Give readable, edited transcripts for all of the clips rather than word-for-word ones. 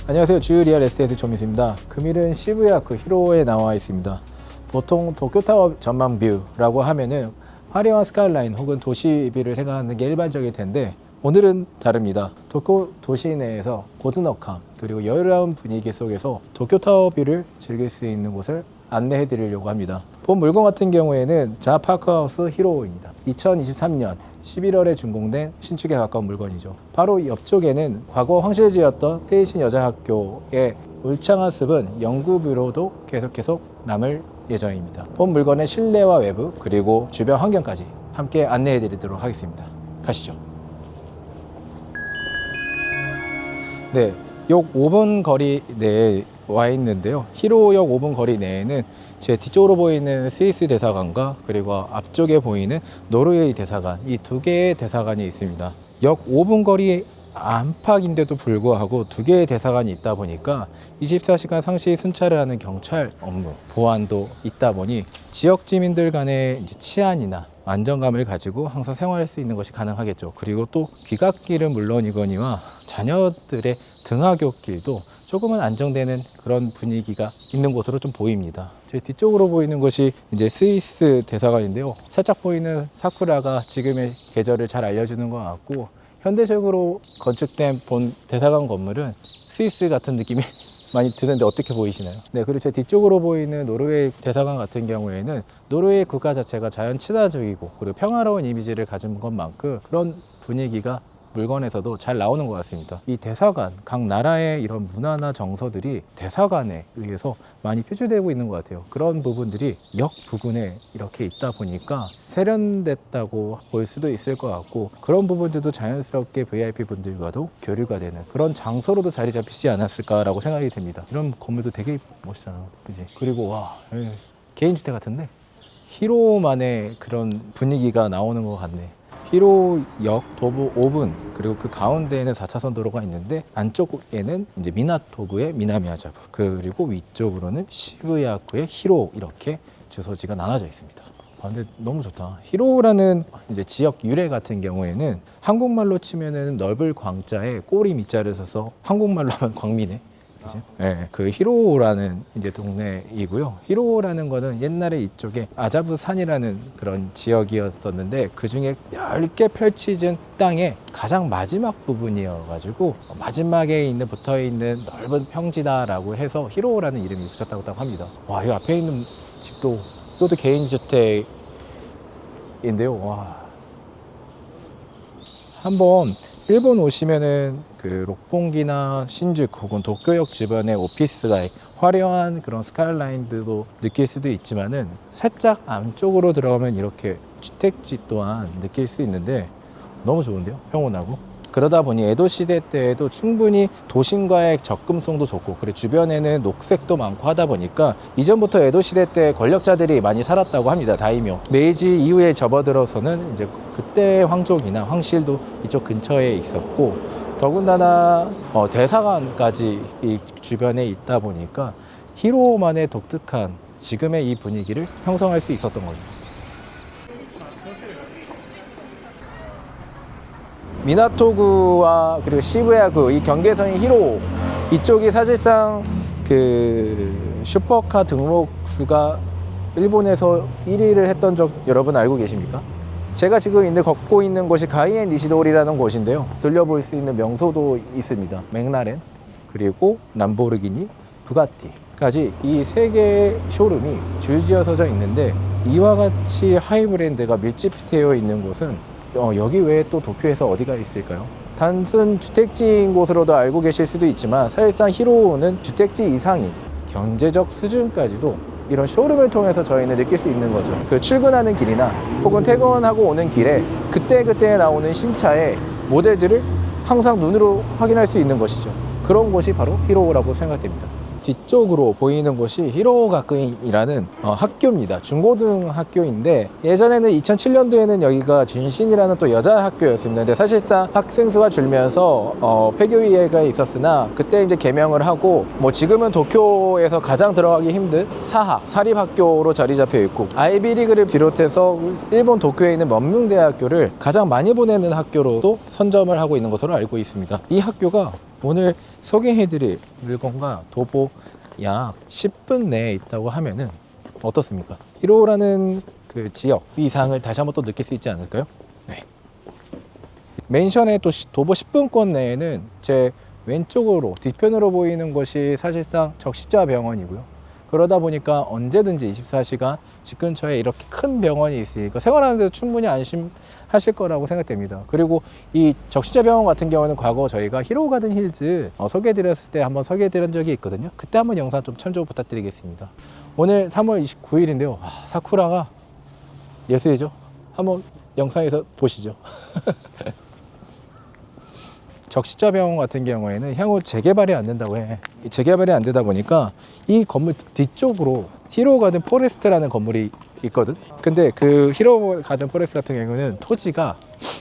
안녕하세요. 주리얼 에스테이트 조민수입니다. 금일은 시부야쿠 히로에 나와 있습니다. 보통 도쿄타워 전망뷰라고 하면은 화려한 스카이라인 혹은 도시뷰를 생각하는 게 일반적일 텐데 오늘은 다릅니다. 도쿄 도시 내에서 고즈넉함 그리고 여유로운 분위기 속에서 도쿄타워 뷰를 즐길 수 있는 곳을 안내해 드리려고 합니다. 본 물건 같은 경우에는 자파크하우스 히로입니다. 2023년 11월에 준공된 신축에 가까운 물건이죠. 바로 옆쪽에는 과거 황실지였던 세이신 여자학교의 울창한 숲은 연구뷰로도 계속 남을 예정입니다. 본 물건의 실내와 외부 그리고 주변 환경까지 함께 안내해 드리도록 하겠습니다. 가시죠. 네, 역 5분 거리 내에 와 있는데요. 히로역 5분 거리 내에는 제 뒤쪽으로 보이는 스위스 대사관과 그리고 앞쪽에 보이는 노르웨이 대사관, 이 두 개의 대사관이 있습니다. 역 5분 거리 안팎인데도 불구하고 두 개의 대사관이 있다 보니까 24시간 상시 순찰을 하는 경찰 업무, 보안도 있다 보니 지역 주민들 간의 치안이나 안정감을 가지고 항상 생활할 수 있는 것이 가능하겠죠. 그리고 또 귀갓길은 물론이거니와 자녀들의 등하굣길도 조금은 안정되는 그런 분위기가 있는 곳으로 좀 보입니다. 제 뒤쪽으로 보이는 것이 이제 스위스 대사관인데요. 살짝 보이는 사쿠라가 지금의 계절을 잘 알려주는 것 같고, 현대적으로 건축된 본 대사관 건물은 스위스 같은 느낌이 많이 드는데 어떻게 보이시나요? 네, 그리고 제 뒤쪽으로 보이는 노르웨이 대사관 같은 경우에는 노르웨이 국가 자체가 자연 친화적이고 그리고 평화로운 이미지를 가진 것만큼 그런 분위기가 물건에서도 잘 나오는 것 같습니다. 이 대사관, 각 나라의 이런 문화나 정서들이 대사관에 의해서 많이 표출되고 있는 것 같아요. 그런 부분들이 역 부근에 이렇게 있다 보니까 세련됐다고 볼 수도 있을 것 같고, 그런 부분들도 자연스럽게 VIP 분들과도 교류가 되는 그런 장소로도 자리 잡히지 않았을까라고 생각이 듭니다. 이런 건물도 되게 멋있잖아, 그지? 그리고 와, 개인주택 같은데 히로만의 그런 분위기가 나오는 것 같네. 히로역 도보 5분 그리고 그 가운데에는 4차선 도로가 있는데 안쪽에는 이제 미나토구의 미나미야자부 그리고 위쪽으로는 시부야쿠의 히로, 이렇게 주소지가 나눠져 있습니다. 근데 너무 좋다. 히로라는 이제 지역 유래 같은 경우에는 한국말로 치면은 넓을 광자에 꼬리 밑자를 써서 한국말로 하면 광미네. 네, 그 히로라는 이제 동네이고요. 히로라는 거는 옛날에 이쪽에 아자부산이라는 그런 지역이었었는데 그 중에 얇게 펼쳐진 땅의 가장 마지막 부분이어가지고 마지막에 있는 붙어 있는 넓은 평지다라고 해서 히로라는 이름이 붙였다고 합니다. 와, 이 앞에 있는 집도 이것도 개인주택인데요. 와, 한번 일본 오시면은 그 록봉기나 신주쿠 혹은 도쿄역 주변의 오피스街, 화려한 그런 스카이라인도 느낄 수도 있지만은 살짝 안쪽으로 들어가면 이렇게 주택지 또한 느낄 수 있는데 너무 좋은데요? 평온하고. 그러다 보니 에도 시대 때에도 충분히 도심과의 접근성도 좋고, 그리고 주변에는 녹색도 많고 하다 보니까 이전부터 에도 시대 때 권력자들이 많이 살았다고 합니다. 다이묘. 메이지 이후에 접어들어서는 이제 그때 황족이나 황실도 이쪽 근처에 있었고, 더군다나 대사관까지 이 주변에 있다 보니까 히로만의 독특한 지금의 이 분위기를 형성할 수 있었던 거죠. 미나토구와 그리고 시부야구, 이 경계선이 히로, 이쪽이 사실상 그 슈퍼카 등록 수가 일본에서 1위를 했던 적 여러분 알고 계십니까? 제가 지금 걷고 있는 곳이 가이엔 니시도리라는 곳인데요. 돌려볼 수 있는 명소도 있습니다. 맥라렌, 그리고 람보르기니, 부가티까지 이 세 개의 쇼룸이 줄지어서 있는데, 이와 같이 하이브랜드가 밀집되어 있는 곳은 여기 외에 또 도쿄에서 어디가 있을까요? 단순 주택지인 곳으로도 알고 계실 수도 있지만 사실상 히로는 주택지 이상인 경제적 수준까지도 이런 쇼룸을 통해서 저희는 느낄 수 있는 거죠. 그 출근하는 길이나 혹은 퇴근하고 오는 길에 그때그때 나오는 신차의 모델들을 항상 눈으로 확인할 수 있는 것이죠. 그런 곳이 바로 히로라고 생각됩니다. 뒤쪽으로 보이는 곳이 히로가쿠인이라는 학교입니다. 중고등학교인데 예전에는 2007년도에는 여기가 준신이라는 또 여자 학교였습니다. 근데 사실상 학생 수가 줄면서 폐교위가 있었으나 그때 이제 개명을 하고 지금은 도쿄에서 가장 들어가기 힘든 사립학교로 자리 잡혀 있고, 아이비리그를 비롯해서 일본 도쿄에 있는 먼명대학교를 가장 많이 보내는 학교로도 선점을 하고 있는 것으로 알고 있습니다. 이 학교가 오늘 소개해드릴 물건과 도보 약 10분 내에 있다고 하면은 어떻습니까? 1호라는 그 지역 이상을 다시 한번 또 느낄 수 있지 않을까요? 네. 맨션의 또 도보 10분권 내에는 제 왼쪽으로 뒤편으로 보이는 곳이 사실상 적십자병원이고요. 그러다 보니까 언제든지 24시간 집 근처에 이렇게 큰 병원이 있으니까 생활하는데도 충분히 안심하실 거라고 생각됩니다. 그리고 이 적십자병원 같은 경우는 과거 저희가 히로가든 힐즈 소개해드렸을 때 한번 소개해드린 적이 있거든요. 그때 한번 영상 좀 참조 부탁드리겠습니다. 오늘 3월 29일인데요. 사쿠라가 예술이죠. 한번 영상에서 보시죠. 적십자병원 같은 경우에는 향후 재개발이 안 된다고 해. 재개발이 안 되다 보니까 이 건물 뒤쪽으로 히로가든 포레스트라는 건물이 있거든. 근데 그 히로가든 포레스트 같은 경우는 토지가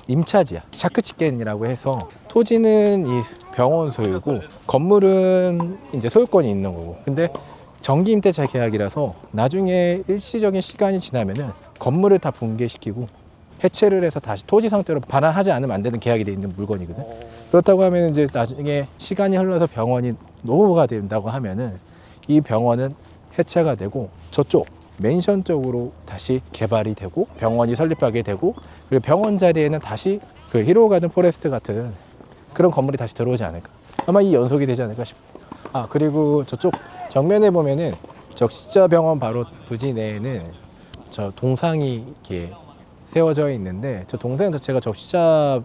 임차지야. 샤크치겐이라고 해서 토지는 이 병원 소유고 건물은 이제 소유권이 있는 거고. 근데 정기 임대차 계약이라서 나중에 일시적인 시간이 지나면은 건물을 다 붕괴시키고 해체를 해서 다시 토지 상태로 반환하지 않으면 안 되는 계약이 돼 있는 물건이거든. 그렇다고 하면 이제 나중에 시간이 흘러서 병원이 노후가 된다고 하면은 이 병원은 해체가 되고 저쪽 맨션 쪽으로 다시 개발이 되고 병원이 설립하게 되고 그리고 병원 자리에는 다시 그 히로가든 포레스트 같은 그런 건물이 다시 들어오지 않을까. 아마 이 연속이 되지 않을까 싶어요. 그리고 저쪽 정면에 보면은 적십자병원 바로 부지 내에는 저 동상이 이렇게 세워져 있는데 저 동상 자체가 적십자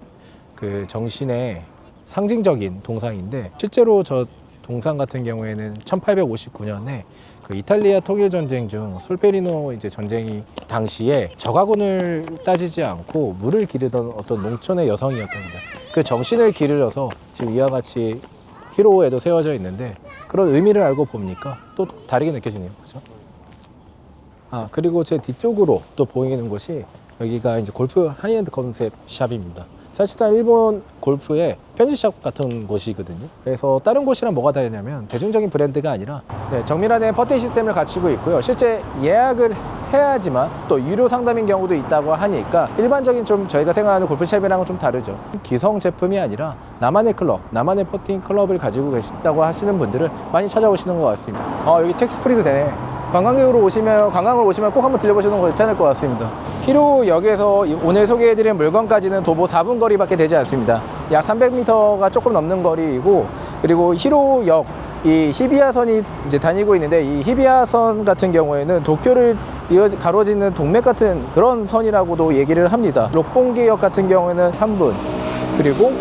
그 정신의 상징적인 동상인데 실제로 저 동상 같은 경우에는 1859년에 그 이탈리아 통일 전쟁 중 솔페리노 이제 전쟁이 당시에 적아군을 따지지 않고 물을 기르던 어떤 농촌의 여성이었답니다. 그 정신을 기르려서 지금 이와 같이 히로에도 세워져 있는데 그런 의미를 알고 보니까 또 다르게 느껴지네요. 그렇죠? 그리고 제 뒤쪽으로 또 보이는 곳이 여기가 이제 골프 하이엔드 컨셉 샵입니다. 사실상 일본 골프의 편집샵 같은 곳이거든요. 그래서 다른 곳이랑 뭐가 다르냐면 대중적인 브랜드가 아니라 정밀화된 퍼팅 시스템을 갖추고 있고요. 실제 예약을 해야지만 또 유료 상담인 경우도 있다고 하니까 일반적인 좀 저희가 생각하는 골프샵이랑은 좀 다르죠. 기성 제품이 아니라 나만의 클럽, 나만의 퍼팅 클럽을 가지고 계시다고 하시는 분들은 많이 찾아오시는 것 같습니다. 여기 텍스프리도 되네. 관광을 오시면 꼭 한번 들려보시는 거 괜찮을 것 같습니다. 히로역에서 오늘 소개해드린 물건까지는 도보 4분 거리밖에 되지 않습니다. 약 300m가 조금 넘는 거리이고 그리고 히로역 이 히비야선이 이제 다니고 있는데 이 히비야선 같은 경우에는 도쿄를 가로지는 동맥 같은 그런 선이라고도 얘기를 합니다. 록봉기역 같은 경우에는 3분 그리고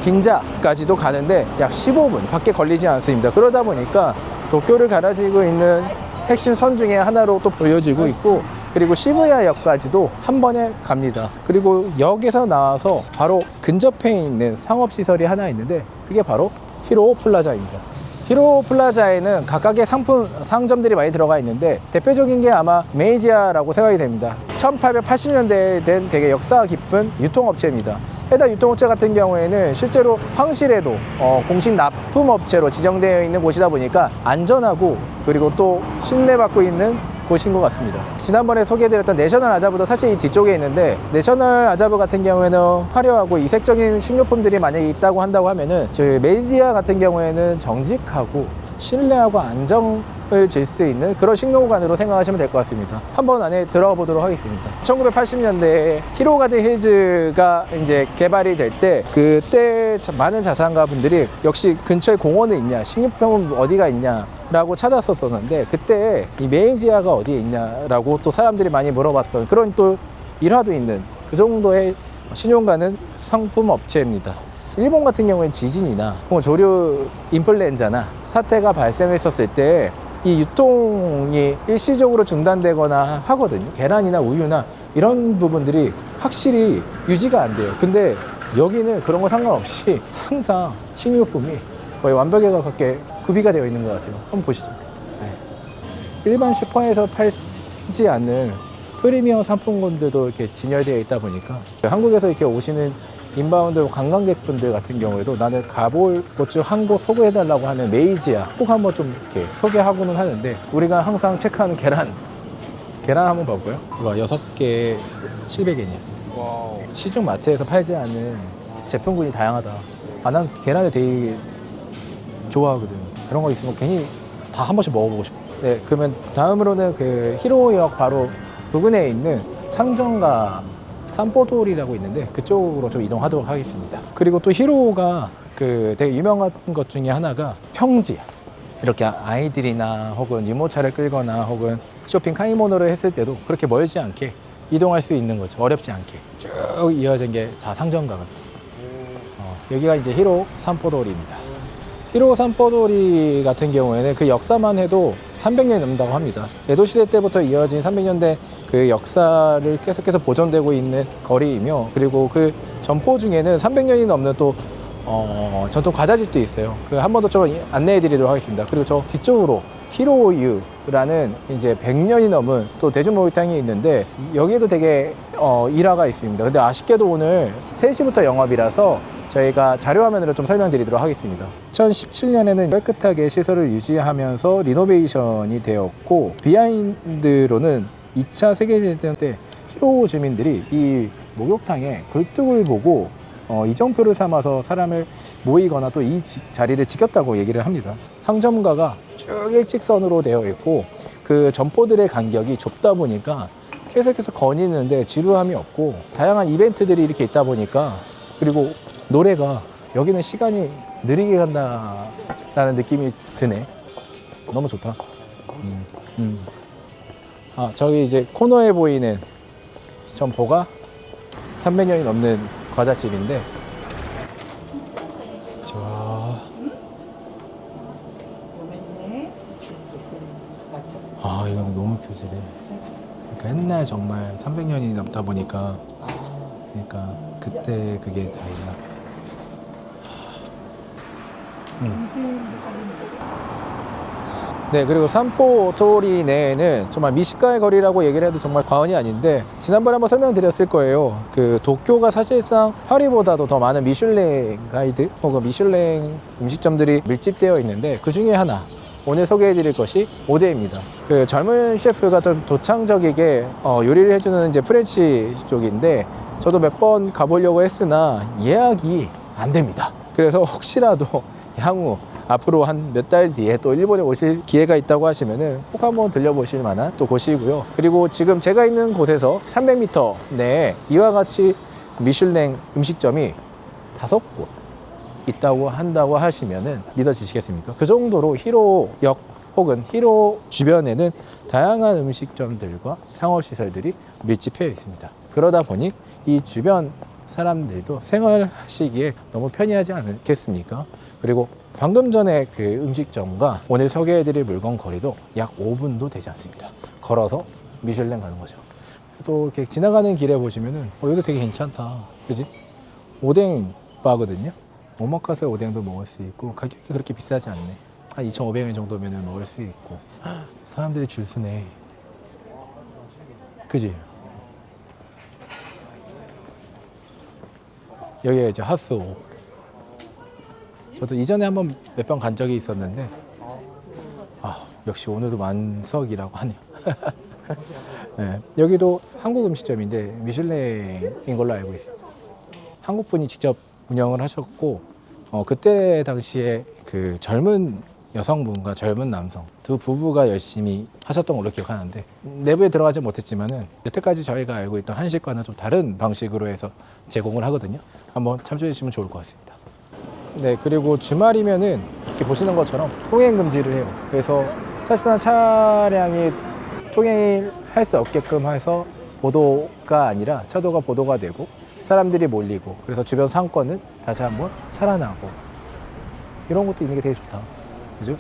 긴자까지도 가는데 약 15분 밖에 걸리지 않습니다. 그러다 보니까 도쿄를 가로지고 있는 핵심 선 중에 하나로 또 보여지고 있고 그리고 시부야역까지도 한 번에 갑니다. 그리고 역에서 나와서 바로 근접해 있는 상업시설이 하나 있는데 그게 바로 히로 플라자입니다. 히로 플라자에는 각각의 상점들이 많이 들어가 있는데 대표적인 게 아마 메이지야라고 생각이 됩니다. 1880년대에 된 되게 역사 깊은 유통업체입니다. 해당 유통업체 같은 경우에는 실제로 황실에도 공식 납품업체로 지정되어 있는 곳이다 보니까 안전하고 그리고 또 신뢰받고 있는 곳인 것 같습니다. 지난번에 소개해드렸던 내셔널 아자브도 사실 이 뒤쪽에 있는데 내셔널 아자브 같은 경우에는 화려하고 이색적인 식료품들이 만약에 있다고 한다고 하면은 저희 메이지야 같은 경우에는 정직하고 신뢰하고 안정을 줄 수 있는 그런 식료관으로 생각하시면 될 것 같습니다. 한번 안에 들어가 보도록 하겠습니다. 1980년대에 히로가든 힐즈가 이제 개발이 될 때 그때 많은 자산가 분들이 역시 근처에 공원은 있냐, 식료품은 어디가 있냐 라고 찾았었는데 그때 이 메이지야가 어디에 있냐라고 또 사람들이 많이 물어봤던 그런 또 일화도 있는 그 정도의 신용가는 상품 업체입니다. 일본 같은 경우엔 지진이나 조류 인플루엔자나 사태가 발생했었을 때 이 유통이 일시적으로 중단되거나 하거든요. 계란이나 우유나 이런 부분들이 확실히 유지가 안 돼요. 근데 여기는 그런 거 상관없이 항상 식료품이 거의 완벽에 가깝게 구비가 되어 있는 것 같아요. 한번 보시죠. 일반 슈퍼에서 팔지 않는 프리미엄 상품군들도 이렇게 진열되어 있다 보니까 한국에서 이렇게 오시는 인바운드 관광객분들 같은 경우에도 나는 가볼 곳 중 한 곳 소개해달라고 하는 메이지야 꼭 한번 좀 이렇게 소개하고는 하는데 우리가 항상 체크하는 계란 한번 봐볼까요? 이거 6개 700엔이야. 시중 마트에서 팔지 않는 제품군이 다양하다. 난 계란을 되게 좋아하거든. 그런 거 있으면 괜히 다 한 번씩 먹어보고 싶어. 네, 그러면 다음으로는 그 히로역 바로 부근에 있는 상점가 산포도리라고 있는데 그쪽으로 좀 이동하도록 하겠습니다. 그리고 또 히로가 그 되게 유명한 것 중에 하나가 평지야. 이렇게 아이들이나 혹은 유모차를 끌거나 혹은 쇼핑 카이모노를 했을 때도 그렇게 멀지 않게 이동할 수 있는 거죠. 어렵지 않게 쭉 이어진 게 다 상점가거든요. 여기가 이제 히로 산포도리입니다. 히로 산포도리 같은 경우에는 그 역사만 해도 300년이 넘는다고 합니다. 에도 시대 때부터 이어진 300년대 그 역사를 계속해서 보존되고 있는 거리이며, 그리고 그 점포 중에는 300년이 넘는 또 전통 과자집도 있어요. 그 한 번 더 좀 안내해 드리도록 하겠습니다. 그리고 저 뒤쪽으로 히로유라는 이제 100년이 넘은 또 대중목욕탕이 있는데 여기에도 되게 일화가 있습니다. 근데 아쉽게도 오늘 3시부터 영업이라서 저희가 자료화면으로 좀 설명드리도록 하겠습니다. 2017년에는 깨끗하게 시설을 유지하면서 리노베이션이 되었고, 비하인드로는 2차 세계대전 때 히로 주민들이 이 목욕탕에 굴뚝을 보고 이정표를 삼아서 사람을 모이거나 또 이 자리를 지켰다고 얘기를 합니다. 상점가가 쭉 일직선으로 되어 있고 그 점포들의 간격이 좁다 보니까 계속해서 거니는데 지루함이 없고, 다양한 이벤트들이 이렇게 있다 보니까, 그리고 노래가, 여기는 시간이 느리게 간다라는 느낌이 드네. 너무 좋다. 아, 저기 이제 코너에 보이는 점포가 300년이 넘는 과자집인데, 좋아. 아, 이거는 너무 교질해. 그러니까 옛날 정말 300년이 넘다 보니까, 그러니까 그때 그게 다 있나 봐. 네, 그리고 산포도리 내에는 정말 미식가의 거리라고 얘기를 해도 정말 과언이 아닌데, 지난번에 한번 설명드렸을 거예요. 그 도쿄가 사실상 파리보다도 더 많은 미슐랭 가이드 혹은 미슐랭 음식점들이 밀집되어 있는데, 그 중에 하나 오늘 소개해드릴 것이 오데입니다. 그 젊은 셰프가 좀 도창적이게 요리를 해주는 이제 프렌치 쪽인데, 저도 몇 번 가보려고 했으나 예약이 안 됩니다. 그래서 혹시라도 향후 앞으로 한 몇 달 뒤에 또 일본에 오실 기회가 있다고 하시면은 꼭 한번 들려보실 만한 또 곳이고요. 그리고 지금 제가 있는 곳에서 300m 내에 이와 같이 미슐랭 음식점이 5곳 있다고 한다고 하시면은 믿어지시겠습니까? 그 정도로 히로역 혹은 히로 주변에는 다양한 음식점들과 상업시설들이 밀집해 있습니다. 그러다 보니 이 주변 사람들도 생활하시기에 너무 편리하지 않겠습니까? 그리고 방금 전에 그 음식점과 오늘 소개해드릴 물건 거리도 약 5분도 되지 않습니다. 걸어서 미슐랭 가는 거죠. 또 이렇게 지나가는 길에 보시면은 여기도 되게 괜찮다, 그지? 오뎅 바거든요. 오마카세 오뎅도 먹을 수 있고 가격이 그렇게 비싸지 않네. 한 2,500원 정도면 먹을 수 있고. 사람들이 줄 서네, 그지? 여기가 이제 핫소. 저도 이전에 한번 몇 번 간 적이 있었는데, 역시 오늘도 만석이라고 하네요. 네, 여기도 한국 음식점인데 미슐랭인 걸로 알고 있어요. 한국 분이 직접 운영을 하셨고, 그때 당시에 그 젊은 여성분과 젊은 남성 두 부부가 열심히 하셨던 걸로 기억하는데, 내부에 들어가지 못했지만은 여태까지 저희가 알고 있던 한식과는 좀 다른 방식으로 해서 제공을 하거든요. 한번 참조해 주시면 좋을 것 같습니다. 네, 그리고 주말이면은 이렇게 보시는 것처럼 통행 금지를 해요. 그래서 사실상 차량이 통행을 할 수 없게끔 해서 보도가 아니라 차도가 보도가 되고 사람들이 몰리고, 그래서 주변 상권은 다시 한번 살아나고, 이런 것도 있는 게 되게 좋다, 그죠?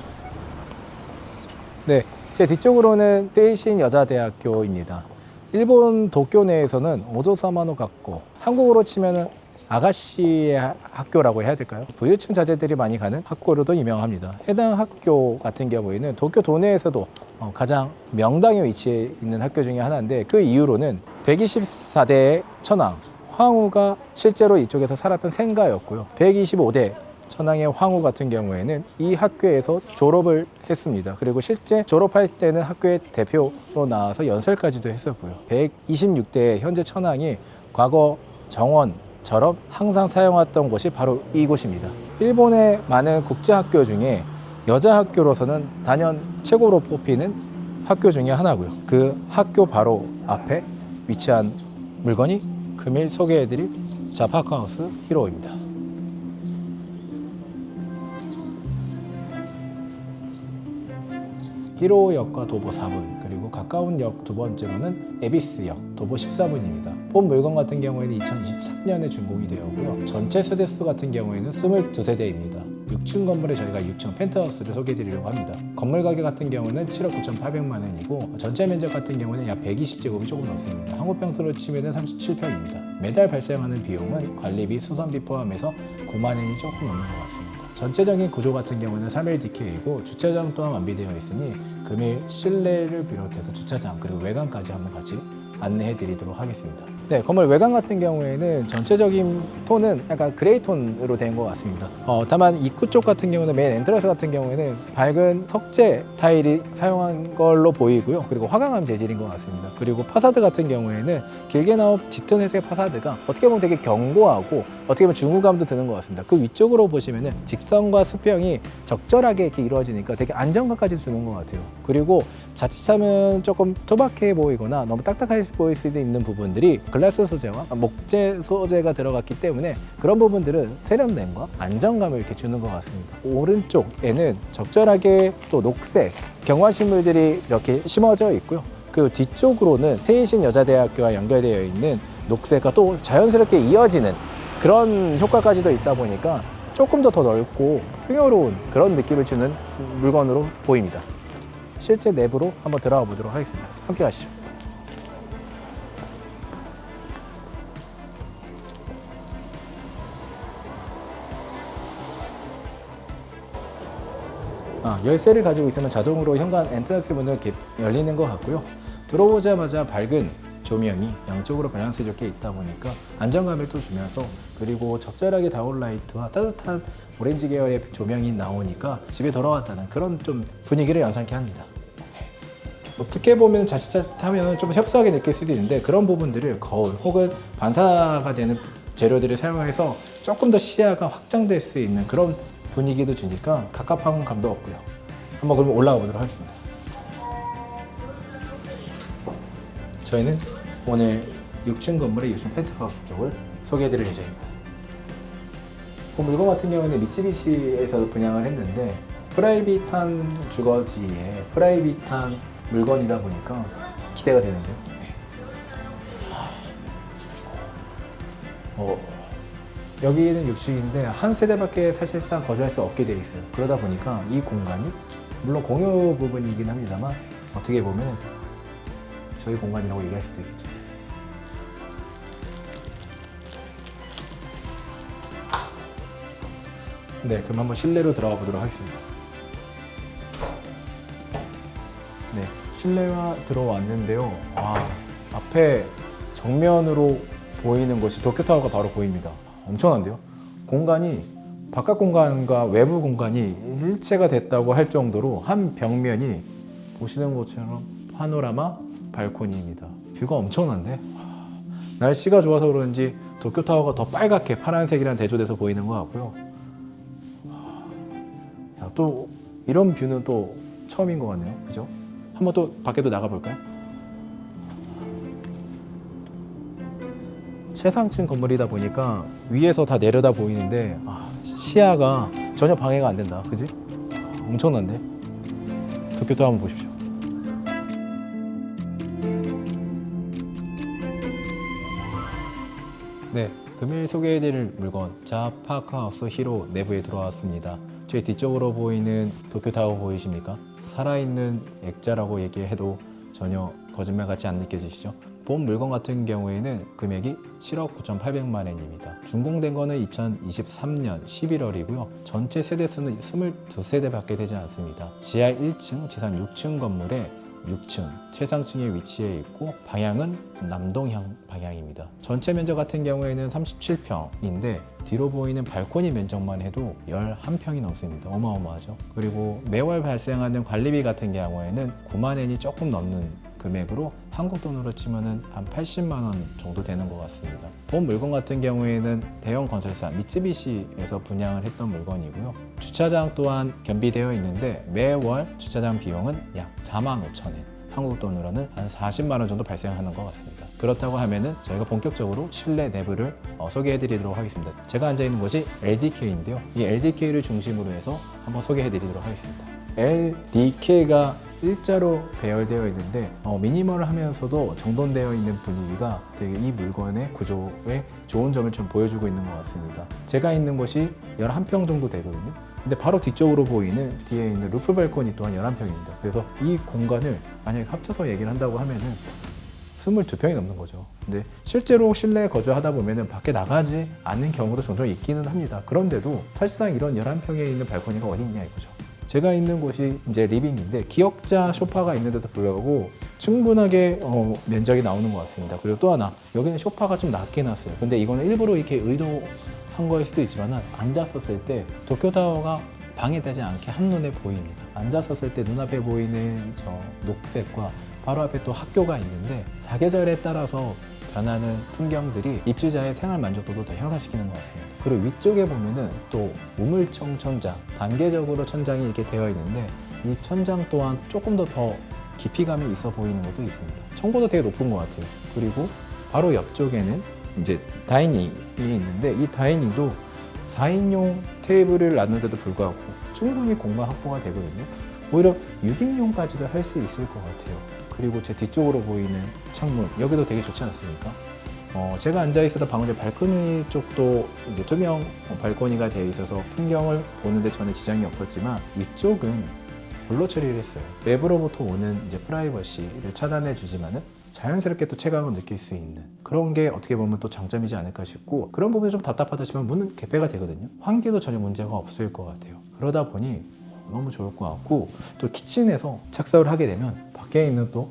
네, 제 뒤쪽으로는 세이신 여자대학교입니다. 일본 도쿄 내에서는 오조사마노 학교, 한국으로 치면은 아가씨의 학교라고 해야 될까요? 부유층 자제들이 많이 가는 학교로도 유명합니다. 해당 학교 같은 경우에는 도쿄 도내에서도 가장 명당에 위치해 있는 학교 중에 하나인데, 그 이유로는 124대 천황 황후가 실제로 이쪽에서 살았던 생가였고요. 125대 천황의 황후 같은 경우에는 이 학교에서 졸업을 했습니다. 그리고 실제 졸업할 때는 학교의 대표로 나와서 연설까지도 했었고요. 126대 현재 천황이 과거 정원처럼 항상 사용했던 곳이 바로 이곳입니다. 일본의 많은 국제학교 중에 여자 학교로서는 단연 최고로 뽑히는 학교 중에 하나고요. 그 학교 바로 앞에 위치한 물건이 금일 소개해드릴 파크하우스 히로입니다. 히로역과 도보 4분, 그리고 가까운 역 두 번째로는 에비스역, 도보 14분입니다. 본 물건 같은 경우에는 2023년에 준공이 되었고요. 전체 세대수 같은 경우에는 22세대입니다. 6층 건물에 저희가 6층 펜트하우스를 소개해드리려고 합니다. 건물 가격 같은 경우는 7억 9,800만 원이고 전체 면적 같은 경우는 약 120제곱이 조금 넘습니다. 항공평수로 치면 37평입니다. 매달 발생하는 비용은 관리비, 수선비 포함해서 9만 원이 조금 넘는 것 같습니다. 전체적인 구조 같은 경우는 3LDK이고 주차장 또한 완비되어 있으니 금일 실내를 비롯해서 주차장 그리고 외관까지 한번 같이 안내해 드리도록 하겠습니다. 네, 건물 외관 같은 경우에는 전체적인 톤은 약간 그레이 톤으로 된 것 같습니다. 다만 입구 쪽 같은 경우는 메인 엔트런스 같은 경우에는 밝은 석재 타일이 사용한 걸로 보이고요. 그리고 화강암 재질인 것 같습니다. 그리고 파사드 같은 경우에는 길게 나온 짙은 회색 파사드가 어떻게 보면 되게 견고하고 어떻게 보면 중후감도 드는 것 같습니다. 그 위쪽으로 보시면은 직선과 수평이 적절하게 이렇게 이루어지니까 되게 안정감까지 주는 것 같아요. 그리고 자칫하면 조금 투박해 보이거나 너무 딱딱해 보일 수도 있는 부분들이 글라스 소재와 목재 소재가 들어갔기 때문에 그런 부분들은 세련됨과 안정감을 이렇게 주는 것 같습니다. 오른쪽에는 적절하게 또 녹색 경화식물들이 이렇게 심어져 있고요. 그 뒤쪽으로는 세이신 여자대학교와 연결되어 있는 녹색과 또 자연스럽게 이어지는 그런 효과까지도 있다 보니까 조금 더 넓고 풍요로운 그런 느낌을 주는 물건으로 보입니다. 실제 내부로 한번 들어가 보도록 하겠습니다. 함께 가시죠. 열쇠를 가지고 있으면 자동으로 현관 엔트런스 문을 이렇게 열리는 것 같고요. 들어오자마자 밝은 조명이 양쪽으로 밸런스 좋게 있다 보니까 안정감을 또 주면서 그리고 적절하게 다운라이트와 따뜻한 오렌지 계열의 조명이 나오니까 집에 돌아왔다는 그런 좀 분위기를 연상케 합니다. 어떻게 보면 자칫하면 좀 협소하게 느낄 수도 있는데 그런 부분들을 거울 혹은 반사가 되는 재료들을 사용해서 조금 더 시야가 확장될 수 있는 그런 분위기도 주니까 갑갑한 감도 없고요. 한번 그러면 올라가 보도록 하겠습니다. 저희는 오늘 6층 건물의 6층 펜트하우스 쪽을 소개해드릴 예정입니다. 그 물건 같은 경우는 미쓰비시에서 분양을 했는데 프라이빗한 주거지에 프라이빗한 물건이다 보니까 기대가 되는데요. 여기는 6층인데 한 세대밖에 사실상 거주할 수 없게 되어 있어요. 그러다 보니까 이 공간이 물론 공유 부분이긴 합니다만 어떻게 보면 저희 공간이라고 얘기할 수도 있겠죠. 네, 그럼 한번 실내로 들어가 보도록 하겠습니다. 네, 실내와 들어왔는데요. 앞에 정면으로 보이는 곳이 도쿄타워가 바로 보입니다. 엄청난데요? 공간이 바깥 공간과 외부 공간이 일체가 됐다고 할 정도로 한 벽면이 보시는 것처럼 파노라마 발코니입니다. 뷰가 엄청난데 날씨가 좋아서 그런지 도쿄타워가 더 빨갛게 파란색이랑 대조돼서 보이는 것 같고요. 또 이런 뷰는 또 처음인 것 같네요. 그죠? 한번 또 밖에도 나가 볼까요? 최상층 건물이다 보니까 위에서 다 내려다 보이는데 시야가 전혀 방해가 안 된다. 그지? 엄청난데? 도쿄타워 한번 보십시오. 네, 금일 소개해드릴 물건 파크하우스 히로 내부에 들어왔습니다. 저희 뒤쪽으로 보이는 도쿄타워 보이십니까? 살아있는 액자라고 얘기해도 전혀 거짓말 같지 안 느껴지시죠? 본 물건 같은 경우에는 금액이 7억 9,800만 원입니다. 준공된 거는 2023년 11월이고요. 전체 세대수는 22세대밖에 되지 않습니다. 지하 1층, 지상 6층 건물에 6층, 최상층에 위치해 있고 방향은 남동향 방향입니다. 전체 면적 같은 경우에는 37평인데 뒤로 보이는 발코니 면적만 해도 11평이 넘습니다. 어마어마하죠. 그리고 매월 발생하는 관리비 같은 경우에는 9만 원이 조금 넘는 금액으로 한국 돈으로 치면은 한 80만 원 정도 되는 것 같습니다. 본 물건 같은 경우에는 대형 건설사 미쓰비시에서 분양을 했던 물건이고요. 주차장 또한 겸비되어 있는데 매월 주차장 비용은 약 4만 5천 엔, 한국 돈으로는 한 40만 원 정도 발생하는 것 같습니다. 그렇다고 하면은 저희가 본격적으로 실내 내부를 소개해 드리도록 하겠습니다. 제가 앉아 있는 곳이 LDK인데요. 이 LDK를 중심으로 해서 한번 소개해 드리도록 하겠습니다. LDK가 일자로 배열되어 있는데 미니멀 하면서도 정돈되어 있는 분위기가 되게 이 물건의 구조에 좋은 점을 좀 보여주고 있는 것 같습니다. 제가 있는 곳이 11평 정도 되거든요. 근데 바로 뒤쪽으로 보이는 뒤에 있는 루프 발코니 또한 11평입니다. 그래서 이 공간을 만약에 합쳐서 얘기를 한다고 하면은 22평이 넘는 거죠. 근데 실제로 실내에 거주하다 보면은 밖에 나가지 않는 경우도 종종 있기는 합니다. 그런데도 사실상 이런 11평에 있는 발코니가 어디 있냐 이거죠. 제가 있는 곳이 이제 리빙인데 기역자 소파가 있는데도 불구하고 충분하게 면적이 나오는 것 같습니다. 그리고 또 하나, 여기는 소파가 좀 낮게 놨어요. 근데 이거는 일부러 이렇게 의도한 거일 수도 있지만 앉았었을 때 도쿄타워가 방해되지 않게 한눈에 보입니다. 앉았었을 때 눈앞에 보이는 저 녹색과 바로 앞에 또 학교가 있는데 사계절에 따라서 변하는 풍경들이 입주자의 생활 만족도도 더 향상시키는 것 같습니다. 그리고 위쪽에 보면은 또 우물청 천장, 단계적으로 천장이 이렇게 되어 있는데 이 천장 또한 조금 더 깊이감이 있어 보이는 것도 있습니다. 청고도 되게 높은 것 같아요. 그리고 바로 옆쪽에는 이제 다이닝이 있는데 이 다이닝도 4인용 테이블을 놨는데도 불구하고 충분히 공간 확보가 되거든요. 오히려 6인용까지도 할 수 있을 것 같아요. 그리고 제 뒤쪽으로 보이는 창문, 여기도 되게 좋지 않습니까? 제가 앉아 있었던 방금 발코니 쪽도 이제 투명 발코니가 되어 있어서 풍경을 보는데 전혀 지장이 없었지만 위쪽은 볼로 처리를 했어요. 외부로부터 오는 이제 프라이버시를 차단해 주지만은 자연스럽게 또 체감을 느낄 수 있는 그런 게 어떻게 보면 또 장점이지 않을까 싶고, 그런 부분이 좀 답답하다 싶으면 문은 개폐가 되거든요. 환기도 전혀 문제가 없을 것 같아요. 그러다 보니 너무 좋을 것 같고, 또 키친에서 착석을 하게 되면 밖에 있는 또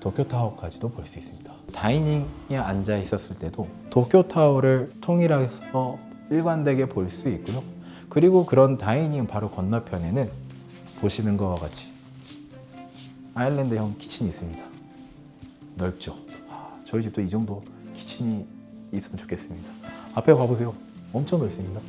도쿄타워까지도 볼 수 있습니다. 다이닝에 앉아 있었을 때도 도쿄타워를 통일해서 일관되게 볼 수 있고요. 그리고 그런 다이닝 바로 건너편에는 보시는 것과 같이 아일랜드형 키친이 있습니다. 넓죠? 저희 집도 이 정도 키친이 있으면 좋겠습니다. 앞에 가보세요. 엄청 넓습니다.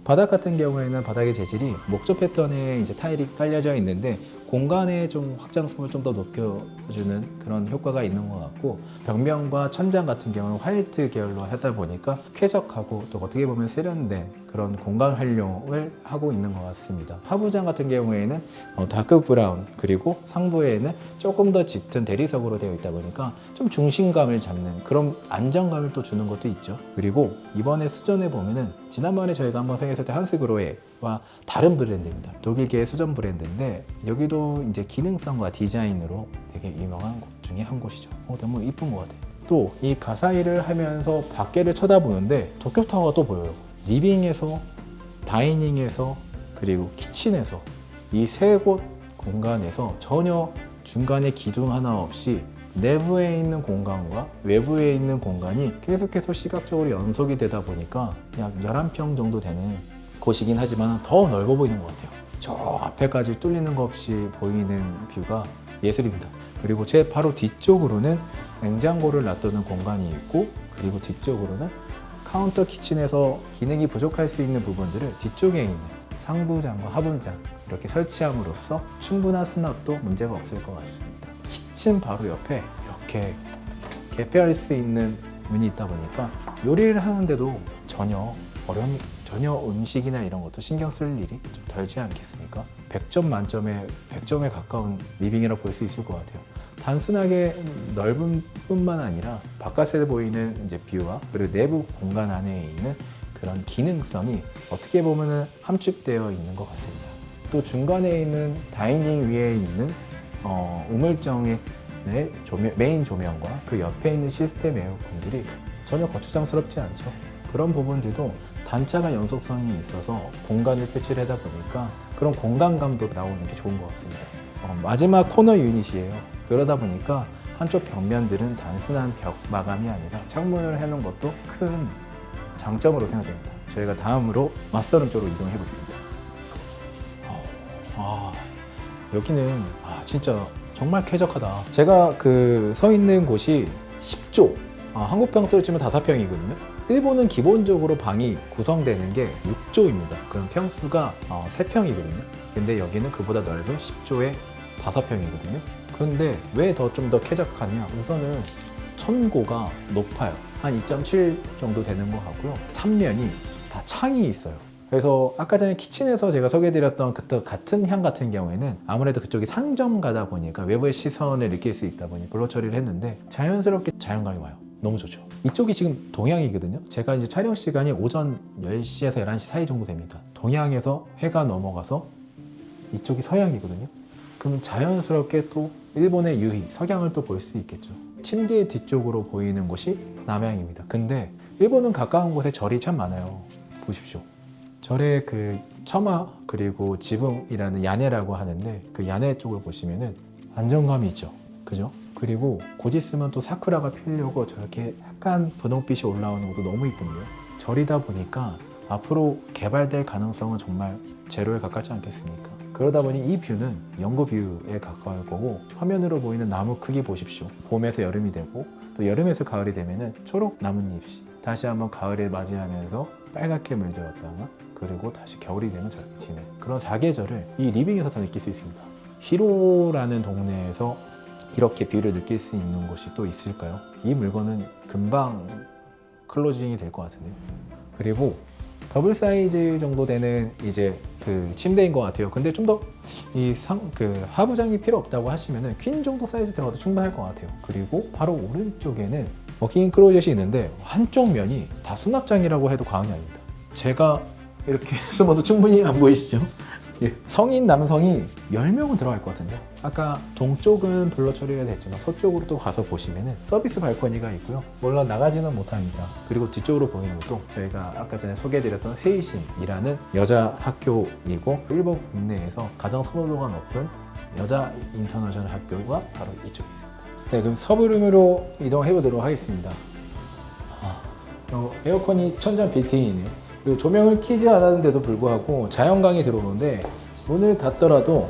바닥 같은 경우에는 바닥의 재질이 목조 패턴의 이제 타일이 깔려져 있는데 공간의 좀 확장성을 좀 더 높여주는 그런 효과가 있는 것 같고, 벽면과 천장 같은 경우는 화이트 계열로 하다 보니까 쾌적하고 또 어떻게 보면 세련된 그런 공간 활용을 하고 있는 것 같습니다. 하부장 같은 경우에는 다크 브라운, 그리고 상부에는 조금 더 짙은 대리석으로 되어 있다 보니까 좀 중심감을 잡는 그런 안정감을 또 주는 것도 있죠. 그리고 이번에 수전에 보면은 지난번에 저희가 한번 소개했을 때 한스그로에와 다른 브랜드입니다. 독일계의 수전 브랜드인데 여기도 이제 기능성과 디자인으로 되게 유명한 곳 중에 한 곳이죠. 너무 이쁜 것 같아요. 또 이 가사일을 하면서 밖에를 쳐다보는데 도쿄타워가 또 보여요. 리빙에서, 다이닝에서, 그리고 키친에서 이 세 곳 공간에서 전혀 중간에 기둥 하나 없이 내부에 있는 공간과 외부에 있는 공간이 계속해서 시각적으로 연속이 되다 보니까 약 11평 정도 되는 곳이긴 하지만 더 넓어 보이는 것 같아요. 저 앞에까지 뚫리는 것 없이 보이는 뷰가 예술입니다. 그리고 제 바로 뒤쪽으로는 냉장고를 놔두는 공간이 있고, 그리고 뒤쪽으로는 카운터 키친에서 기능이 부족할 수 있는 부분들을 뒤쪽에 있는 상부장과 하부장 이렇게 설치함으로써 충분한 수납도 문제가 없을 것 같습니다. 키친 바로 옆에 이렇게 개폐할 수 있는 문이 있다 보니까 요리를 하는데도 전혀 음식이나 이런 것도 신경 쓸 일이 좀 덜지 않겠습니까? 100점 만점에 100점에 가까운 리빙이라고 볼 수 있을 것 같아요. 단순하게 넓은 뿐만 아니라 바깥에 보이는 이제 뷰와 그리고 내부 공간 안에 있는 그런 기능성이 어떻게 보면 함축되어 있는 것 같습니다. 또 중간에 있는 다이닝 위에 있는 우물정의 메인 조명과 그 옆에 있는 시스템 에어컨들이 전혀 거추장스럽지 않죠. 그런 부분들도 단차가 연속성이 있어서 공간을 표출하다 보니까 그런 공간감도 나오는 게 좋은 것 같습니다. 마지막 코너 유닛이에요. 그러다 보니까 한쪽 벽면들은 단순한 벽 마감이 아니라 창문을 해놓은 것도 큰 장점으로 생각됩니다. 저희가 다음으로 맞서는 쪽으로 이동해 보겠습니다. 여기는 진짜 정말 쾌적하다. 제가 그 서 있는 곳이 10조, 한국 평수로 치면 5평이거든요. 일본은 기본적으로 방이 구성되는 게 6조입니다. 그럼 평수가 3평이거든요. 근데 여기는 그보다 넓은 10조에 5평이거든요. 그런데 왜 좀 더 쾌적하냐? 우선은 천고가 높아요. 한 2.7 정도 되는 것 같고요. 3면이 다 창이 있어요. 그래서 아까 전에 키친에서 제가 소개해드렸던 그때 같은 향 같은 경우에는 아무래도 그쪽이 상점가다 보니까 외부의 시선을 느낄 수 있다 보니 블러 처리를 했는데 자연스럽게 자연감이 와요. 너무 좋죠. 이쪽이 지금 동향이거든요. 제가 이제 촬영 시간이 오전 10시에서 11시 사이 정도 됩니다. 동향에서 해가 넘어가서 이쪽이 서양이거든요. 그럼 자연스럽게 또 일본의 유희, 석양을 또 볼 수 있겠죠. 침대 뒤쪽으로 보이는 곳이 남향입니다. 근데 일본은 가까운 곳에 절이 참 많아요. 보십시오. 절의 그 처마 그리고 지붕이라는 야네라고 하는데 그 야네 쪽을 보시면은 안정감이 있죠. 그죠? 그리고 곧 있으면 또 사쿠라가 피려고 저렇게 약간 분홍빛이 올라오는 것도 너무 이쁜데요. 절이다 보니까 앞으로 개발될 가능성은 정말 제로에 가깝지 않겠습니까? 그러다 보니 이 뷰는 영구 뷰에 가까울 거고 화면으로 보이는 나무 크기 보십시오. 봄에서 여름이 되고 또 여름에서 가을이 되면은 초록 나뭇잎이 다시 한번 가을을 맞이하면서 빨갛게 물들었다가 그리고 다시 겨울이 되면 저렇게 지는 그런 사계절을 이 리빙에서 다 느낄 수 있습니다. 히로라는 동네에서 이렇게 뷰를 느낄 수 있는 곳이 또 있을까요? 이 물건은 금방 클로징이 될 것 같은데요. 그리고 더블 사이즈 정도 되는 이제 그 침대인 것 같아요. 근데 좀 더 그 하부장이 필요 없다고 하시면은 퀸 정도 사이즈 들어가도 충분할 것 같아요. 그리고 바로 오른쪽에는 워킹인 클로젯이 있는데 한쪽 면이 다 수납장이라고 해도 과언이 아닙니다. 제가 이렇게 숨어도 충분히 안 보이시죠? 예. 성인 남성이 10명은 들어갈 것 같은데요. 아까 동쪽은 블러 처리가 됐지만 서쪽으로 또 가서 보시면은 서비스 발코니가 있고요. 물론 나가지는 못합니다. 그리고 뒤쪽으로 보이는 것도 저희가 아까 전에 소개해드렸던 세이신이라는 여자 학교이고 일본 국내에서 가장 선호도가 높은 여자 인터내셔널 학교가 바로 이쪽에 있습니다. 네, 그럼 서브룸으로 이동해 보도록 하겠습니다. 에어컨이 천장 빌트인이네요. 그리고 조명을 켜지 않았는데도 불구하고 자연광이 들어오는데 문을 닫더라도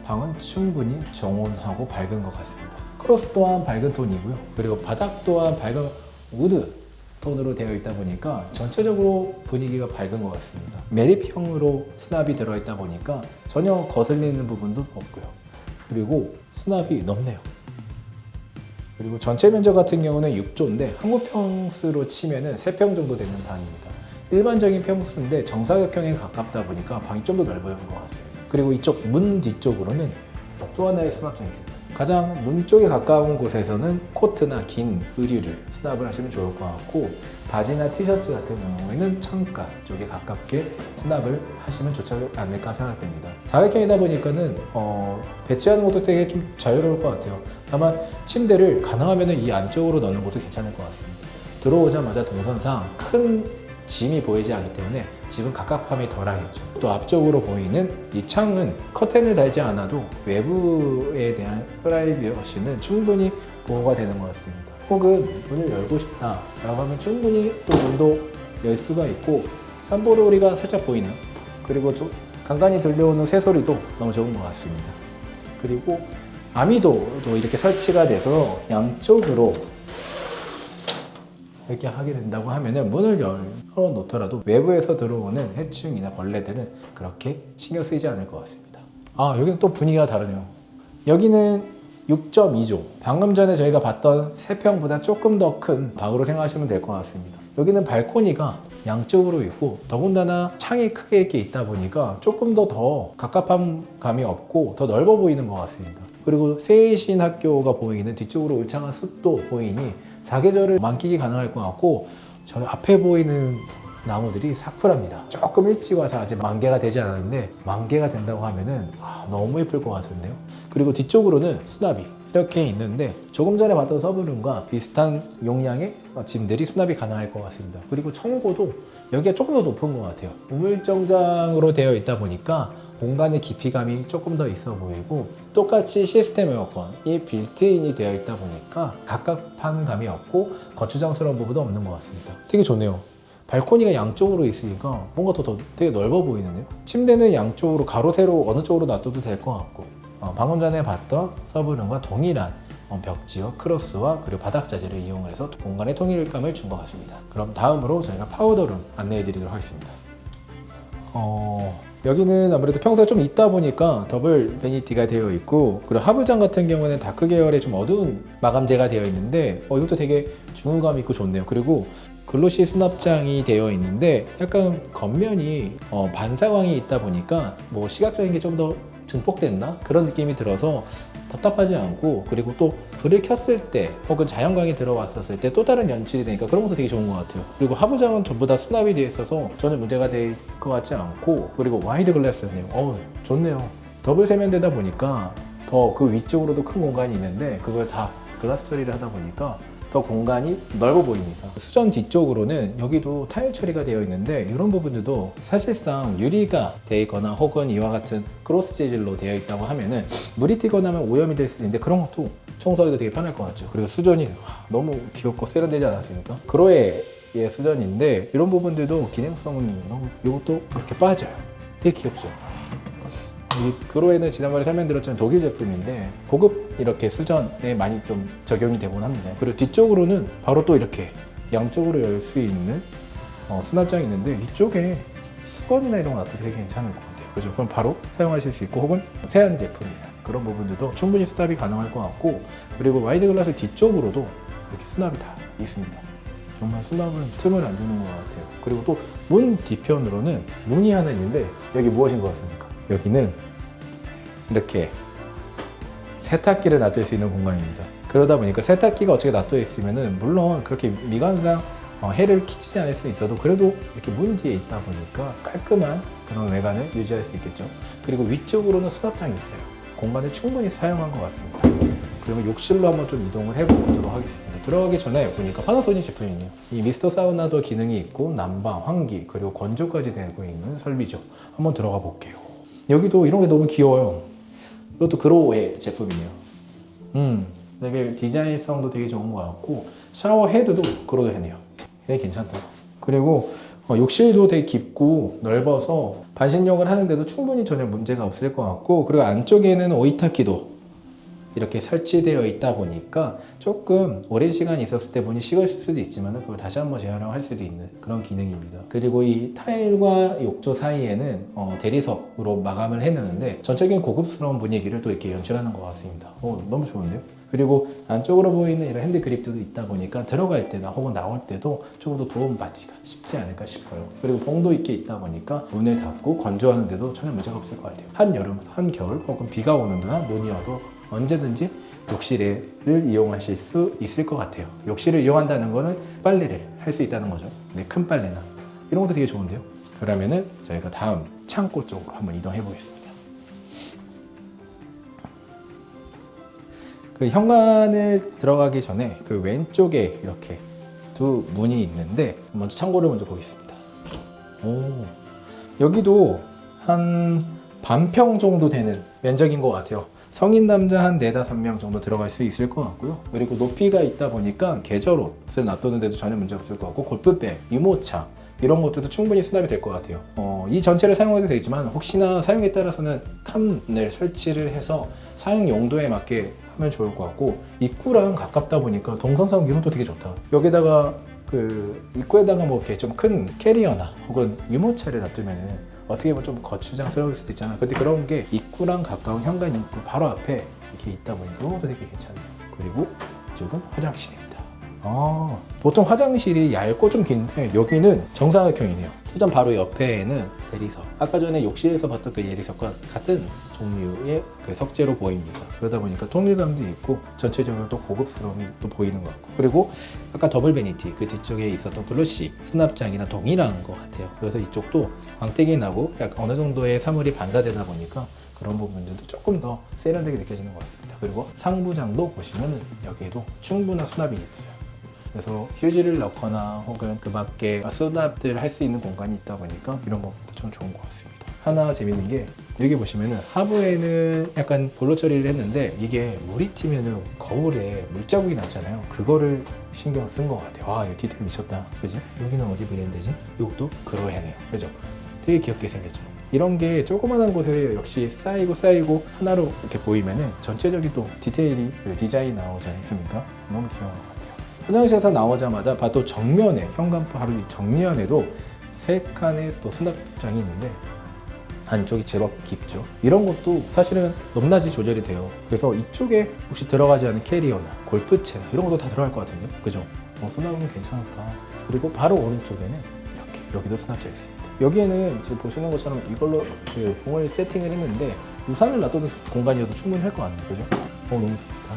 방은 충분히 정온하고 밝은 것 같습니다. 크로스 또한 밝은 톤이고요. 그리고 바닥 또한 밝은 우드 톤으로 되어 있다 보니까 전체적으로 분위기가 밝은 것 같습니다. 매립형으로 수납이 들어있다 보니까 전혀 거슬리는 부분도 없고요. 그리고 수납이 넓네요. 그리고 전체 면적 같은 경우는 6조인데 한국 평수로 치면은 3평 정도 되는 방입니다. 일반적인 평수인데 정사각형에 가깝다 보니까 방이 좀 더 넓은 것 같습니다. 그리고 이쪽 문 뒤쪽으로는 또 하나의 수납장이 있습니다. 가장 문 쪽에 가까운 곳에서는 코트나 긴 의류를 수납을 하시면 좋을 것 같고 바지나 티셔츠 같은 경우에는 창가 쪽에 가깝게 수납을 하시면 좋지 않을까 생각됩니다. 사각형이다 보니까는 배치하는 것도 되게 좀 자유로울 것 같아요. 다만 침대를 가능하면 이 안쪽으로 넣는 것도 괜찮을 것 같습니다. 들어오자마자 동선상 큰 짐이 보이지 않기 때문에 집은 갑갑함이 덜하겠죠. 또 앞쪽으로 보이는 이 창은 커튼을 달지 않아도 외부에 대한 프라이버시는 충분히 보호가 되는 것 같습니다. 혹은 문을 열고 싶다 라고 하면 충분히 또 문도 열 수가 있고 산보도리가 살짝 보이네요. 그리고 좀 간간히 들려오는 새소리도 너무 좋은 것 같습니다. 그리고 아미도도 이렇게 설치가 돼서 양쪽으로 이렇게 하게 된다고 하면은 문을 열어 놓더라도 외부에서 들어오는 해충이나 벌레들은 그렇게 신경 쓰이지 않을 것 같습니다. 여기는 또 분위기가 다르네요. 여기는 6.2조. 방금 전에 저희가 봤던 3평보다 조금 더 큰 방으로 생각하시면 될 것 같습니다. 여기는 발코니가 양쪽으로 있고 더군다나 창이 크게 이렇게 있다 보니까 조금 더 갑갑한 감이 없고 더 넓어 보이는 것 같습니다. 그리고 세이신 학교가 보이는 뒤쪽으로 울창한 숲도 보이니 사계절을 만끽이 가능할 것 같고 저 앞에 보이는 나무들이 사쿠라입니다. 조금 일찍 와서 아직 만개가 되지 않았는데 만개가 된다고 하면은 너무 예쁠 것 같은데요. 그리고 뒤쪽으로는 수납이 이렇게 있는데 조금 전에 봤던 서브룸과 비슷한 용량의 짐들이 수납이 가능할 것 같습니다. 그리고 청고도 여기가 조금 더 높은 것 같아요. 우물정장으로 되어 있다 보니까 공간의 깊이감이 조금 더 있어 보이고 똑같이 시스템 에어컨이 빌트인이 되어 있다 보니까 갑갑한 감이 없고 거추장스러운 부분도 없는 것 같습니다. 되게 좋네요. 발코니가 양쪽으로 있으니까 뭔가 더 되게 넓어 보이는데요. 침대는 양쪽으로 가로 세로 어느 쪽으로 놔둬도 될 것 같고 방금 전에 봤던 서브룸과 동일한 벽지와 크로스와 그리고 바닥 자재를 이용을 해서 공간의 통일감을 준 것 같습니다. 그럼 다음으로 저희가 파우더룸 안내해 드리도록 하겠습니다. 여기는 아무래도 평소에 좀 있다 보니까 더블 베니티가 되어 있고, 그리고 하부장 같은 경우는 다크 계열의 좀 어두운 마감재가 되어 있는데 이것도 되게 중후감 있고 좋네요. 그리고 글로시 수납장이 되어 있는데 약간 겉면이 반사광이 있다 보니까 뭐 시각적인 게 좀 더 증폭됐나? 그런 느낌이 들어서 답답하지 않고, 그리고 또 불을 켰을 때 혹은 자연광이 들어왔었을 때 또 다른 연출이 되니까 그런 것도 되게 좋은 것 같아요. 그리고 하부장은 전부 다 수납이 되어 있어서 전혀 문제가 될 것 같지 않고, 그리고 와이드 글라스네요. 좋네요. 더블 세면대다 보니까 더 그 위쪽으로도 큰 공간이 있는데 그걸 다 글라스 처리를 하다 보니까 더 공간이 넓어 보입니다. 수전 뒤쪽으로는 여기도 타일 처리가 되어 있는데 이런 부분들도 사실상 유리가 되어 있거나 혹은 이와 같은 크로스 재질로 되어 있다고 하면은 물이 튀거나 하면 오염이 될 수도 있는데 그런 것도 청소하기도 되게 편할 것 같죠. 그리고 수전이 너무 귀엽고 세련되지 않았습니까? 그로의 수전인데 이런 부분들도 기능성은 너무, 이것도 이렇게 빠져요. 되게 귀엽죠. 이 그로에는 지난번에 설명드렸지만 독일 제품인데 고급 이렇게 수전에 많이 좀 적용이 되곤 합니다. 그리고 뒤쪽으로는 바로 또 이렇게 양쪽으로 열 수 있는 수납장이 있는데 이쪽에 수건이나 이런 거 놔둬도 되게 괜찮을 것 같아요. 그죠? 그럼 바로 사용하실 수 있고, 혹은 세안 제품이나 그런 부분들도 충분히 수납이 가능할 것 같고, 그리고 와이드 글라스 뒤쪽으로도 이렇게 수납이 다 있습니다. 정말 수납은 틈을 안 주는 것 같아요. 그리고 또 문 뒤편으로는 문이 하나 있는데 여기 무엇인 것 같습니까? 여기는 이렇게 세탁기를 놔둘 수 있는 공간입니다. 그러다 보니까 세탁기가 어떻게 놔둬 있으면은 물론 그렇게 미관상 해를 끼치지 않을 수 있어도 그래도 이렇게 문 뒤에 있다 보니까 깔끔한 그런 외관을 유지할 수 있겠죠. 그리고 위쪽으로는 수납장이 있어요. 공간을 충분히 사용한 것 같습니다. 그러면 욕실로 한번 좀 이동을 해보도록 하겠습니다. 들어가기 전에 보니까 파나소닉 제품이네요. 이 미스터 사우나도 기능이 있고 난방, 환기, 그리고 건조까지 되고 있는 설비죠. 한번 들어가 볼게요. 여기도 이런 게 너무 귀여워요. 이것도 그로우의 제품이네요. 되게 디자인성도 되게 좋은 것 같고, 샤워 헤드도 그로우 헤드네요. 되게 괜찮다. 그리고 욕실도 되게 깊고 넓어서 반신욕을 하는데도 충분히 전혀 문제가 없을 것 같고, 그리고 안쪽에는 오이타키도 이렇게 설치되어 있다 보니까 조금 오랜 시간이 있었을 때 문이 식었을 수도 있지만 그걸 다시 한번 재활용할 수도 있는 그런 기능입니다. 그리고 이 타일과 욕조 사이에는 대리석으로 마감을 해놓는데 전체적인 고급스러운 분위기를 또 이렇게 연출하는 것 같습니다. 너무 좋은데요? 그리고 안쪽으로 보이는 이런 핸드 그립도 있다 보니까 들어갈 때나 혹은 나올 때도 조금 더 도움받기가 쉽지 않을까 싶어요. 그리고 봉도 있게 있다 보니까 문을 닫고 건조하는데도 전혀 문제가 없을 것 같아요. 한여름, 한겨울 혹은 비가 오는 동안 눈이 와도 언제든지 욕실을 이용하실 수 있을 것 같아요. 욕실을 이용한다는 거는 빨래를 할 수 있다는 거죠. 네, 큰 빨래나 이런 것도 되게 좋은데요. 그러면은 저희가 다음 창고 쪽으로 한번 이동해 보겠습니다. 그 현관을 들어가기 전에 그 왼쪽에 이렇게 두 문이 있는데 먼저 창고를 먼저 보겠습니다. 여기도 한 반평 정도 되는 면적인 것 같아요. 성인 남자 한 4-5명 정도 들어갈 수 있을 것 같고요. 그리고 높이가 있다 보니까 계절옷을 놔두는데도 전혀 문제 없을 것 같고, 골프백, 유모차 이런 것들도 충분히 수납이 될 것 같아요. 이 전체를 사용해도 되지만 혹시나 사용에 따라서는 칸을 설치를 해서 사용 용도에 맞게 하면 좋을 것 같고, 입구랑 가깝다 보니까 동선상 이런 것도 되게 좋다. 여기다가 그 입구에다가 뭐 이렇게 좀 큰 캐리어나 혹은 유모차를 놔두면은 어떻게 보면 좀 거추장스러울 수도 있잖아. 근데 그런 게 입구랑 가까운 현관 입구 바로 앞에 이렇게 있다 보니까 이것도 되게 괜찮네요. 그리고 이쪽은 화장실입니다. 보통 화장실이 얇고 좀 긴데 여기는 정사각형이네요. 수전 바로 옆에는 대리석, 아까 전에 욕실에서 봤던 그 대리석과 같은 종류의 그 석재로 보입니다. 그러다 보니까 통일감도 있고 전체적으로 또 고급스러움이 또 보이는 것 같고, 그리고 아까 더블 베니티 그 뒤쪽에 있었던 글로시 수납장이랑 동일한 것 같아요. 그래서 이쪽도 광택이 나고 약간 어느 정도의 사물이 반사되다 보니까 그런 부분들도 조금 더 세련되게 느껴지는 것 같습니다. 그리고 상부장도 보시면 여기에도 충분한 수납이 있어요. 그래서 휴지를 넣거나 혹은 그 밖에 수납들 할 수 있는 공간이 있다 보니까 이런 것도 참 좋은 것 같습니다. 하나 재밌는 게 여기 보시면은 하부에는 약간 볼로 처리를 했는데 이게 물이 튀면은 거울에 물자국이 났잖아요. 그거를 신경 쓴 것 같아요. 이거 디테일 미쳤다. 그지? 여기는 어디 브랜드지? 이것도 그로헤네요. 그죠? 되게 귀엽게 생겼죠. 이런 게 조그마한 곳에 역시 쌓이고 하나로 이렇게 보이면은 전체적인 또 디테일이 그리고 디자인이 나오지 않습니까? 너무 귀여운 것 같아요. 화장실에서 나오자마자 바로 정면에 현관 바로 이 정면에도 3칸의 또 수납장이 있는데 안쪽이 제법 깊죠. 이런 것도 사실은 높낮이 조절이 돼요. 그래서 이쪽에 혹시 들어가지 않은 캐리어나 골프채 이런 것도 다 들어갈 것 같은데, 그죠? 수납은 괜찮다. 그리고 바로 오른쪽에는 이렇게 여기도 수납자 있습니다. 여기에는 지금 보시는 것처럼 이걸로 그 공을 세팅을 했는데 우산을 놔두는 공간이어도 충분할 것 같네요, 그죠? 너무 좋다.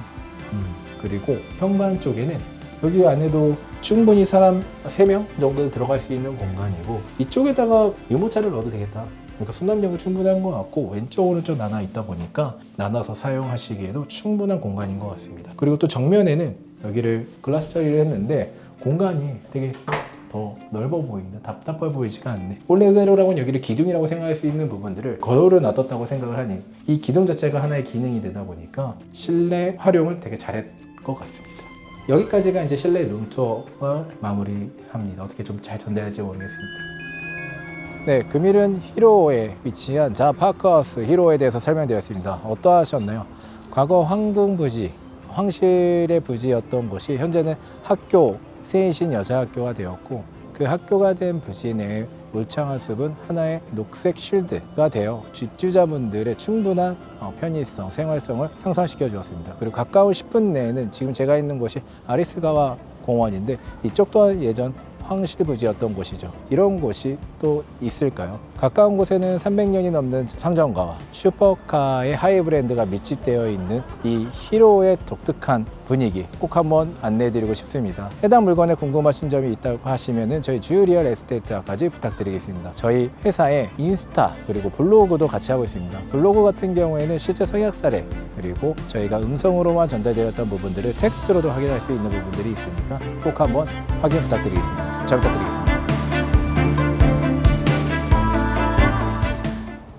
그리고 현관 쪽에는 여기 안에도 충분히 사람 3명 정도 들어갈 수 있는 공간이고 이쪽에다가 유모차를 넣어도 되겠다. 그러니까 수납력은 충분한 것 같고 왼쪽 오른쪽 나눠 있다 보니까 나눠서 사용하시기에도 충분한 공간인 것 같습니다. 그리고 또 정면에는 여기를 글라스 처리를 했는데 공간이 되게 더 넓어 보인다. 답답해 보이지가 않네. 원래대로라면 여기를 기둥이라고 생각할 수 있는 부분들을 거울을 놔뒀다고 생각을 하니 이 기둥 자체가 하나의 기능이 되다 보니까 실내 활용을 되게 잘했 것 같습니다. 여기까지가 이제 실내 룸투어를 마무리합니다. 어떻게 좀 잘 전달할지 모르겠습니다. 네, 금일은 히로에 위치한 자파크하우스 히로에 대해서 설명드렸습니다. 어떠하셨나요? 과거 황궁부지, 황실의 부지였던 곳이 현재는 학교, 세인신 여자학교가 되었고 그 학교가 된 부지 내에 울창학습은 하나의 녹색 쉴드가 되어 집주자분들의 충분한 편의성, 생활성을 향상시켜 주었습니다. 그리고 가까운 10분 내에는 지금 제가 있는 곳이 아리스가와 공원인데 이쪽 또한 예전 황실 부지였던 곳이죠. 이런 곳이 또 있을까요? 가까운 곳에는 300년이 넘는 상점가와 슈퍼카의 하이브랜드가 밀집되어 있는 이 히로의 독특한 분위기 꼭 한번 안내해드리고 싶습니다. 해당 물건에 궁금하신 점이 있다고 하시면 저희 주리얼 에스테이트까지 부탁드리겠습니다. 저희 회사의 인스타 그리고 블로그도 같이 하고 있습니다. 블로그 같은 경우에는 실제 성약 사례 그리고 저희가 음성으로만 전달드렸던 부분들을 텍스트로도 확인할 수 있는 부분들이 있으니까 꼭 한번 확인 부탁드리겠습니다. 잘 부탁드리겠습니다.